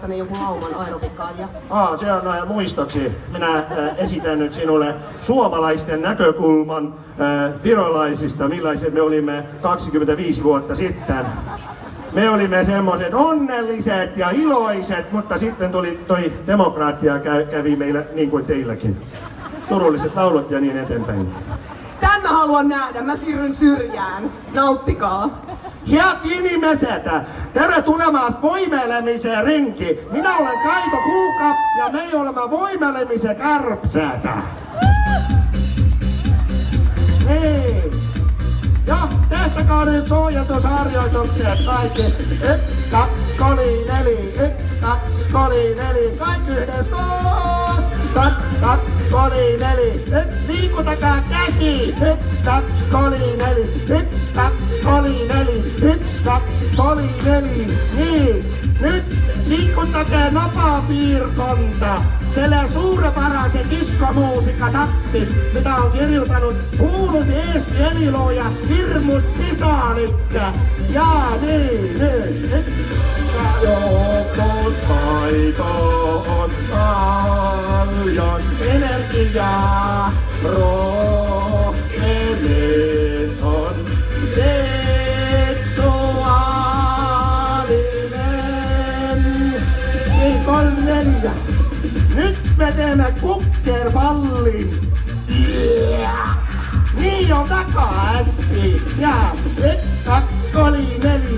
jonkun lauman aerobikaan ja... Se on muistoksi. Minä esitän nyt sinulle suomalaisten näkökulman virolaisista, millaiset me olimme 25 vuotta sitten. Me olimme semmoiset onnelliset ja iloiset, mutta sitten tuli toi demokraattia kävi meillä niin kuin teilläkin. Surulliset laulut ja niin eteenpäin. Tän mä haluan nähdä, mä siirryn syrjään. Nauttikaa. Heat inimeset, tere tulemast voimelemise ringi. Minä olen Kaido Kuukap ja me olemme voimelemise kärbsed. Niin. Ja tehtäkää nyt suojatusharjoitukset kaikki. 1, 2, 3, 4, 1, 2, 3, 4, kaikki yhdessä koos. 1, 2, 3, 4, liikutakaa käsi. 1, 2, 3, 4, 1, 2, 3, 4, 1, 2, 3, 4. Niin, nyt liikuttakaa napapiirkonta. Selle suurepärase diskomuusikka tappis, mitä on kirjoittanut kuulus Eesti helilooja Hirmus Sisanikkä. Ja niin. Joukospaito on paljon energiaa. Rohkenes on seksuaalinen. Niin 3, 4. Nyt me teemme kukkerpallin. Yeah. Niin on takaa äsken. Ja 1, 2, 3, 4, 1,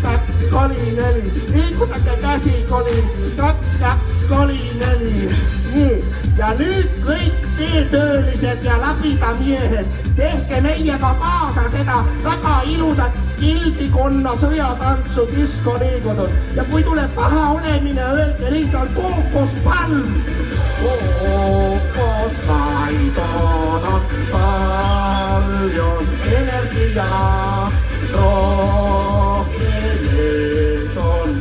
2, 3, 4. Liikutakaa käsi kolin. 2, 2, 3, 4. Niin. Ja nyt kaikki töölliset ja lapitamiehet, tehke meijäkä kaasa sitä takaa ilusat kilpikonna sõjatantsu diskoliikutus. Ja kui tuleb paha olemine, öelge lihtsalt kookospalm. Kookosmaidon on paljon energiaa. Rohkenes on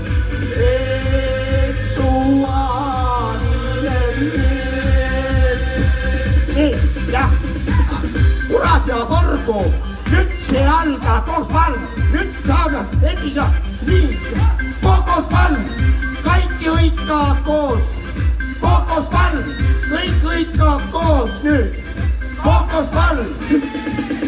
seksuaalinen mies. Niin, ja kurat ja porku. Nyt se alkaa, kookospalm. Nyt saada heti ja niin. Kookospalm. Kaikki hõikkaa koos. Kookospalm. Kõik hõikkaa koos nüüd. Kookospalm.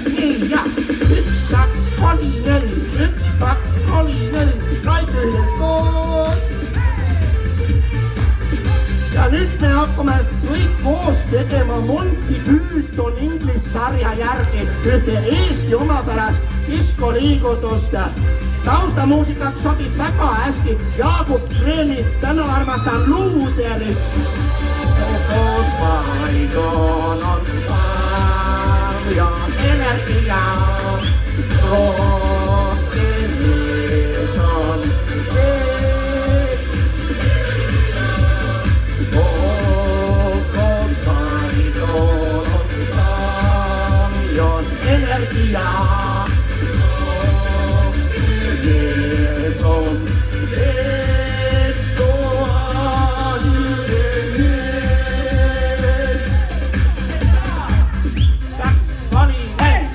Nii ja 1, 2, 3, 4. 1, 2, 3, 4. Kaikki yhdessä koos. Ja nyt me hakkame kõik koos tegema Monty Python English-sarja järgi ühte Eesti omapärast diskoliigutust. Taustamuusikaks sobib väga hästi Jaagup Kreemi Täna armastan luuseri. Koosmaidon on paljon energiaa. Rohkenes on Koosmaidon on paljon energiaa. Rohkenes on seksuaalinen mies. 2, 3, 4.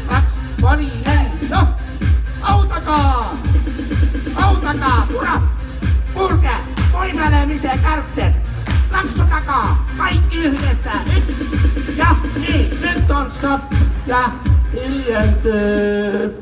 2, 3, 4. No, autakaa! Autakaa, kurat! Kulke! Voimelemiseen kärpset! Lakstutakaa! Kaikki yhdessä! Nyt! Ja niin, nyt on stop! Ja hiljentyy!